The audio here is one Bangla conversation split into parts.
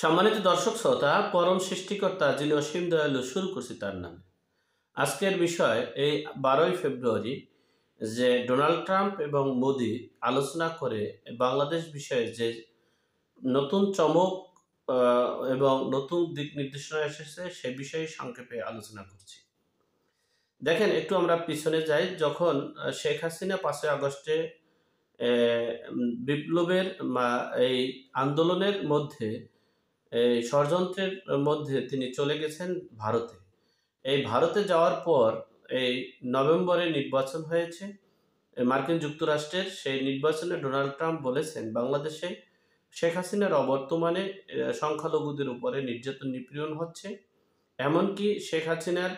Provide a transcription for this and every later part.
সম্মানিত দর্শক শ্রোতা, পরম সৃষ্টিকর্তা যিনি অসীম দয়ালু, শুরু করছি তার নামে। আজকের বিষয় এই 12ই ফেব্রুয়ারি, যে ডোনাল্ড ট্রাম্প এবং মোদি আলোচনা করে বাংলাদেশ বিষয়ে যে নতুন চমক এবং নতুন দিক নির্দেশনা এসেছে সে বিষয়ে সংক্ষেপে আলোচনা করছি। দেখেন, একটু আমরা পিছনে যাই। যখন শেখ হাসিনা 5ই আগস্টে বিপ্লবের এই আন্দোলনের মধ্যে, এই ষড়যন্ত্রের মধ্যে তিনি চলে গেছেন ভারতে। এই ভারতে যাওয়ার পর এই নভেম্বরে নির্বাচন হয়েছে মার্কিন যুক্তরাষ্ট্রের। সেই নির্বাচনে ডোনাল্ড ট্রাম্প বলেছেন বাংলাদেশে শেখ হাসিনার অবর্তমানে সংখ্যালঘুদের উপরে নির্যাতন নিপীড়ন হচ্ছে। এমনকি শেখ হাসিনার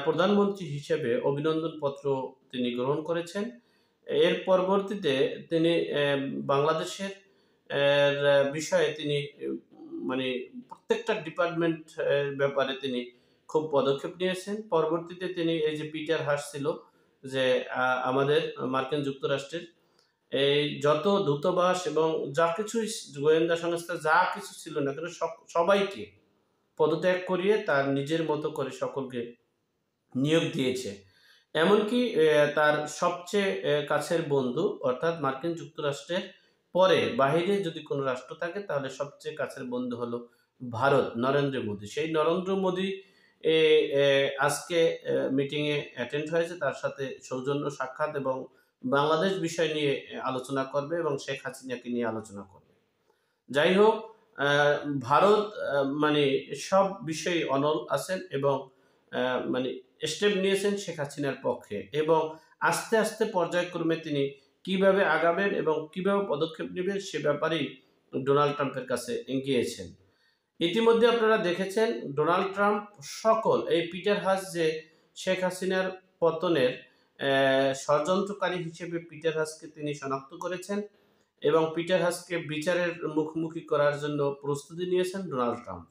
প্রধানমন্ত্রী হিসেবে অভিনন্দন পত্র তিনি গ্রহণ করেছেন। এর পরবর্তীতে তিনি বাংলাদেশের বিষয়ে তিনি মানে প্রত্যেকটা ডিপার্টমেন্ট ব্যাপারে তিনি খুব পদক্ষেপ নিয়েছেন। পরবর্তীতে তিনি এই যে পিটার হাস ছিল, যে আমাদের মার্কিন যুক্তরাষ্ট্রের এই যত দূতাবাস এবং যা কিছু গোয়েন্দা সংস্থা যা কিছু ছিল না কেন সবাইকে পদত্যাগ করিয়ে তার নিজের মতো করে সকলকে নিয়োগ দিয়েছে। এমনকি তার সবচেয়ে কাছের বন্ধু অর্থাৎ মার্কিন যুক্তরাষ্ট্রের পরে বাহিরে যদি কোনো রাষ্ট্র থাকে তাহলে সবচেয়ে কাছের বন্ধু হলো ভারত, নরেন্দ্র মোদী। সেই নরেন্দ্র মোদী আজকে মিটিংয়ে অ্যাটেন্ড হয়েছে, তার সাথে সৌজন্য সাক্ষাৎ এবং বাংলাদেশ বিষয় নিয়ে আলোচনা করবে এবং শেখ হাসিনাকে নিয়ে আলোচনা করবে। যাই হোক, ভারত মানে সব বিষয়ে অনল আছেন এবং মানে স্টেপ নিয়েছেন শেখ হাসিনার পক্ষে, এবং আস্তে আস্তে পর্যায়ক্রমে তিনি কিভাবে আগাবেন এবং কিভাবে পদক্ষেপ নেবেন সে ব্যাপারেই ডোনাল্ড ট্রাম্পের কাছে গিয়েছেন। ইতিমধ্যে আপনারা দেখেছেন ডোনাল্ড ট্রাম্প সকল এই পিটার হাস যে শেখ হাসিনার পতনের ষড়যন্ত্রকারী হিসেবে পিটার হাসকে তিনি শনাক্ত করেছেন এবং পিটার হাসকে বিচারের মুখোমুখি করার জন্য প্রস্তুতি নিয়েছেন ডোনাল্ড ট্রাম্প।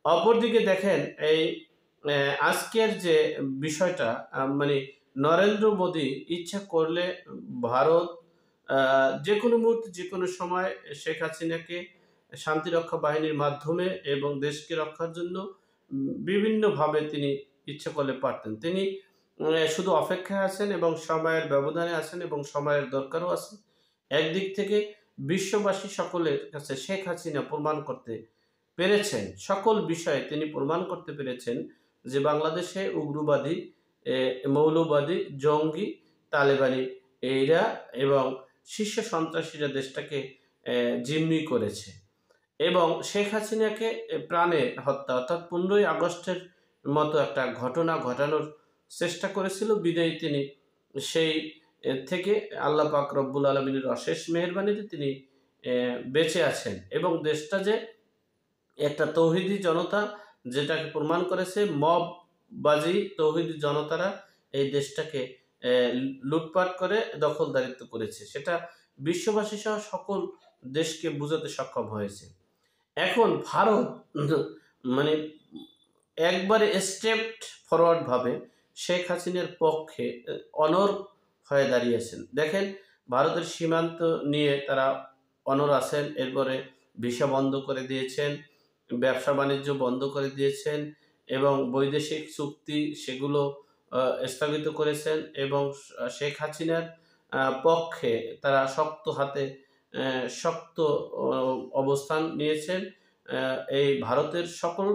অপরদিকে দেখেন, এই আজকের যে বিষয়টা, মানে নরেন্দ্র মোদী ইচ্ছা করলে ভারত যে কোনো মুহূর্তে যে কোনো সময় শেখ হাসিনাকে শান্তিরক্ষা বাহিনীর মাধ্যমে এবং দেশকে রক্ষার জন্য বিভিন্নভাবে তিনি ইচ্ছা করলে পারতেন। তিনি শুধু অপেক্ষায় আছেন এবং সময়ের ব্যবধানে আছেন এবং সময়ের দরকারও আছে। একদিক থেকে বিশ্ববাসী সকলের কাছে শেখ হাসিনা প্রমাণ করতে পেরেছেন, সকল বিষয়ে তিনি প্রমাণ করতে পেরেছেন যে বাংলাদেশে উগ্রবাদী, মৌলবাদী, জঙ্গি, তালেবানি এরা এবং শীর্ষ সন্ত্রাসীরা দেশটাকে জিম্মি করেছে এবং শেখ হাসিনাকে প্রাণে হত্যা অর্থাৎ 15ই আগস্টের মতো একটা ঘটনা ঘটানোর চেষ্টা করেছিল। বিদায়ী তিনি সেই থেকে আল্লাহ পাক রব্বুল আলমিনের অশেষ মেহেরবানিতে তিনি বেঁচে আছেন এবং দেশটা যে একটা তৌহিদি জনতা, যেটাকে প্রমাণ করেছে মববাজি তৌহিদি জনতারা এই দেশটাকে লুটপাট করে দখলদারিত্ব করেছে, সেটা বিশ্ববাসী সহ সকল দেশকে বুঝাতে সক্ষম হয়েছে। এখন ভারত মানে একবারে স্টেপ ফরওয়ার্ড ভাবে শেখ হাসিনার পক্ষে অনড় হয়ে দাঁড়িয়েছেন। দেখেন, ভারতের সীমান্ত নিয়ে তারা অনড় আছেন। এরপরে ভিসা বন্ধ করে দিয়েছেন, ব্যবসা বাণিজ্য বন্ধ করে দিয়েছেন এবং বৈদেশিক চুক্তি সেগুলো স্থগিত করেছেন এবং শেখ হাসিনার পক্ষে তারা শক্ত হাতে শক্ত অবস্থান নিয়েছেন। এই ভারতের সকল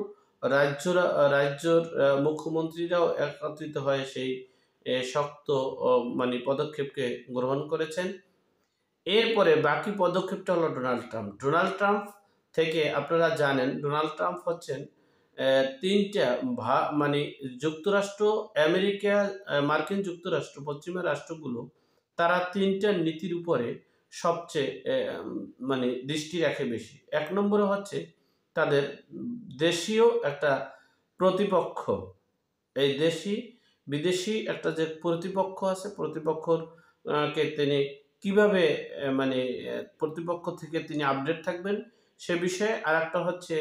রাজ্যর মুখ্যমন্ত্রীরাও একত্রিত হয়ে সেই শক্ত মানে পদক্ষেপকে গ্রহণ করেছেন। এরপরে বাকি পদক্ষেপটা হলো ডোনাল্ড ট্রাম্প। ডোনাল্ড ট্রাম্প থেকে আপনারা জানেন ডোনাল্ড ট্রাম্প হচ্ছেন তিনটা মানে যুক্তরাষ্ট্র, আমেরিকা, মার্কিন যুক্তরাষ্ট্র, পশ্চিমা রাষ্ট্রগুলো তারা তিনটা নীতির উপরে সবচেয়ে মানে দৃষ্টি রাখে বেশি। এক নম্বরে হচ্ছে তাদের দেশীয় একটা প্রতিপক্ষ, এই বিদেশি একটা যে প্রতিপক্ষ আছে, প্রতিপক্ষকে তিনি কিভাবে মানে প্রতিপক্ষ থেকে তিনি আপডেট থাকবেন সে বিষয়ে। আর একটা হচ্ছে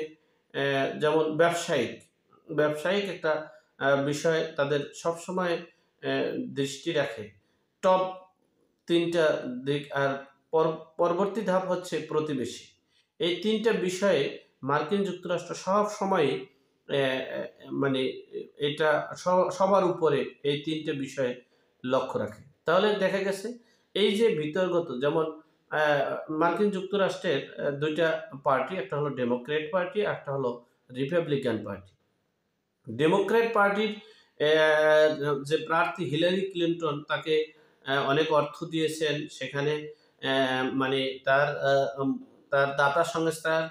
যেমন ব্যবসায়িক একটা বিষয় তাদের সবসময় দৃষ্টি রাখে, টপ তিনটা দিক। আর পরবর্তী ধাপ হচ্ছে প্রতিবেশী। এই তিনটা বিষয়ে মার্কিন যুক্তরাষ্ট্র সব সময় মানে এটা সবার উপরে এই ৩ টে বিষয়ে লক্ষ্য রাখে। তাহলে দেখা গেছে এই যে বিতর্কত যেমন আ মার্কিন যুক্তরাষ্ট্রের ২ টা পার্টি, একটা হলো ডেমোক্র্যাট পার্টি, একটা হলো রিপাবলিকান পার্টি। ডেমোক্র্যাট পার্টির যে প্রার্থী হিলারি ক্লিনটন তাকে অনেক অর্থ দিয়েছেন। সেখানে মানে তার তার দাতা সংস্থার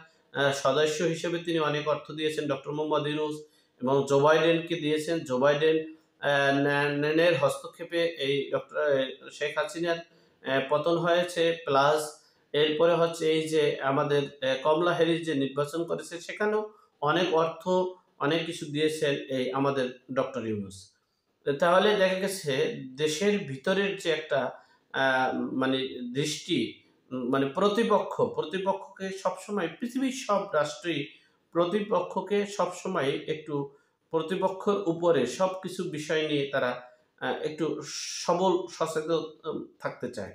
সদস্য হিসেবে তিনি অনেক অর্থ দিয়েছেন ডক্টর মোহাম্মদ ইউনূস, এবং জো বাইডেনকে দিয়েছেন। জো বাইডেন এর হস্তক্ষেপে এই ডক্টর শেখ হাসিনার পতন হয়েছে। প্লাস এরপরে হচ্ছে এই যে আমাদের কমলা হ্যারিস যে নির্বাচন করেছে সেখানেও অনেক অর্থ, অনেক কিছু দিয়েছেন এই আমাদের ডক্টর ইউনূস। তাহলে দেখা গেছে দেশের ভিতরের যে একটা আ মানে দৃষ্টি, মানে প্রতিপক্ষকে সবসময় পৃথিবীর সব রাষ্ট্রই প্রতিপক্ষকে সবসময় একটু প্রতিপক্ষের উপরে সবকিছু বিষয় নিয়ে তারা একটু সবল সচেতন থাকতে চায়।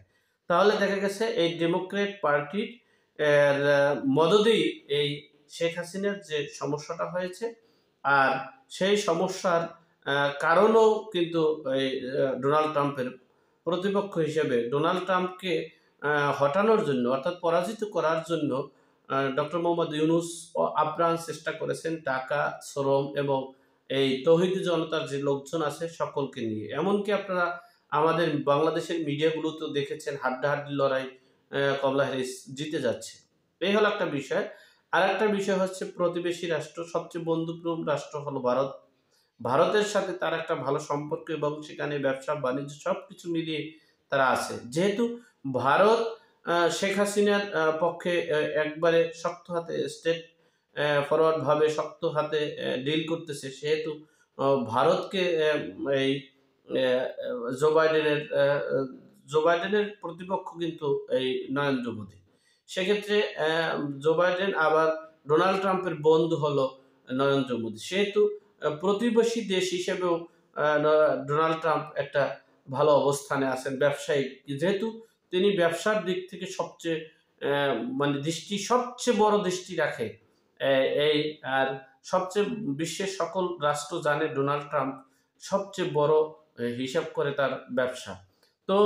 তাহলে দেখা গেছে এই ডেমোক্র্যাট পার্টির মদদেই এই শেখ হাসিনার যে সমস্যাটা হয়েছে, আর সেই সমস্যার কারণও কিন্তু এই ডোনাল্ড ট্রাম্পের প্রতিপক্ষ হিসেবে ডোনাল্ড ট্রাম্পকে হটানোর জন্য, অর্থাৎ পরাজিত করার জন্য ডক্টর মোহাম্মদ ইউনূস আপ্রাণ চেষ্টা করেছেন টাকা, শ্রম এবং এই তৌহিদি জনতার যে লোকজন আছে সকলকে নিয়ে। এমনকি আপনারা আমাদের বাংলাদেশের মিডিয়াগুলোতেও দেখেছেন হাড্ডাহাড্ডি লড়াই, কমলা হ্যারিস জিতে যাচ্ছে। এই হলো একটা বিষয়। আরেকটা বিষয় হচ্ছে প্রতিবেশী রাষ্ট্র, সবচেয়ে বন্ধুপ্রবণ রাষ্ট্র হলো ভারত। ভারতের সাথে তার একটা ভালো সম্পর্ক এবং সেখানে ব্যবসা-বাণিজ্য সবকিছু মিলিয়ে তারা আছে। যেহেতু ভারত শেখ হাসিনার পক্ষে একবারে শক্ত হাতে স্ট্রেট ফরওয়ার্ড ভাবে শক্ত হাতে ডিল করতেছে, সেহেতু ভারতকে এই অ্যা জো বাইডেনের প্রতিপক্ষ কিন্তু এই নরেন্দ্র মোদি। সেক্ষেত্রে জো বাইডেন আবার ডোনাল্ড ট্রাম্পের বন্ধু হলো নরেন্দ্র মোদি। সেহেতু প্রতিবেশী দেশ হিসেবেও ডোনাল্ড ট্রাম্প একটা ভালো অবস্থানে আছেন ব্যবসায়িক। যেহেতু তিনি ব্যবসার দিক থেকে সবচেয়ে মানে সবচেয়ে বড় দৃষ্টি রাখে। অ্যা এই আর সবচেয়ে বিশ্বের সকল রাষ্ট্র জানে ডোনাল্ড ট্রাম্প সবচেয়ে বড় হিসাব করে তার ব্যবসা। তো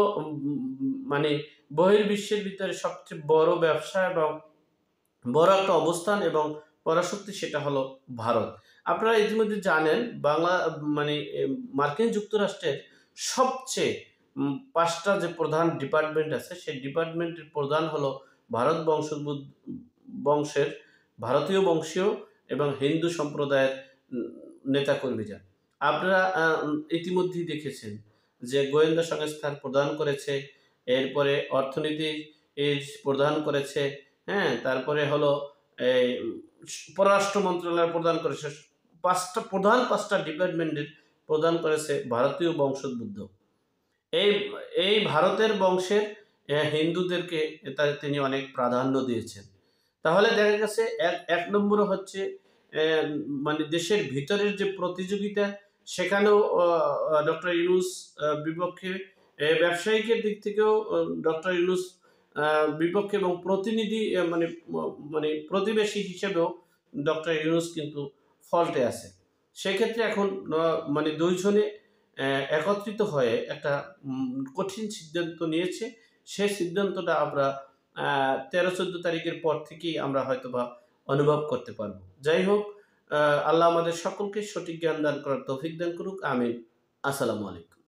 মানে বহির্বিশ্বের ভিতরে সবচেয়ে বড় ব্যবসা এবং বড় একটা অবস্থান এবং পরাশক্তি সেটা হলো ভারত। আপনারা ইতিমধ্যে জানেন মানে মার্কিন যুক্তরাষ্ট্রের সবচেয়ে ৫ টা যে প্রধান ডিপার্টমেন্ট আছে সেই ডিপার্টমেন্টের প্রধান হলো ভারত বংশের ভারতীয় বংশীয় এবং হিন্দু সম্প্রদায়ের নেতাকর্মীরা। আপনারা ইতিমধ্যেই দেখেছেন যে গোয়েন্দা সংস্থার প্রদান করেছে, এরপরে অর্থনীতির প্রদান করেছে, হ্যাঁ? তারপরে হলো এই পররাষ্ট্র মন্ত্রণালয় প্রদান করেছে। ৫ টা ডিপার্টমেন্টের প্রদান করেছে ভারতীয় বংশোদ্ভূত। এই এই ভারতের বংশের হিন্দুদেরকে তিনি অনেক প্রাধান্য দিয়েছেন। তাহলে দেখা গেছে এক নম্বরে হচ্ছে মানে দেশের ভিতরের যে প্রতিযোগিতা সেখানেও ডক্টর ইউনূস বিপক্ষে, ব্যবসায়িকের দিক থেকেও ডক্টর ইউনূস বিপক্ষে, এবং প্রতিনিধি মানে প্রতিবেশী হিসেবেও ডক্টর ইউনূস কিন্তু ফল্টে আছে। সেক্ষেত্রে এখন মানে ২ জনে একত্রিত হয়ে একটা কঠিন সিদ্ধান্ত নিয়েছে। সেই সিদ্ধান্তটা আমরা ১৩-১৪ তারিখের পর থেকেই আমরা হয়তোবা অনুভব করতে পারব। যাই হোক, আল্লাহ আমাদের সকলকে সঠিক জ্ঞান দান করার তৌফিক দান করুক। আমিন। আসসালামু আলাইকুম।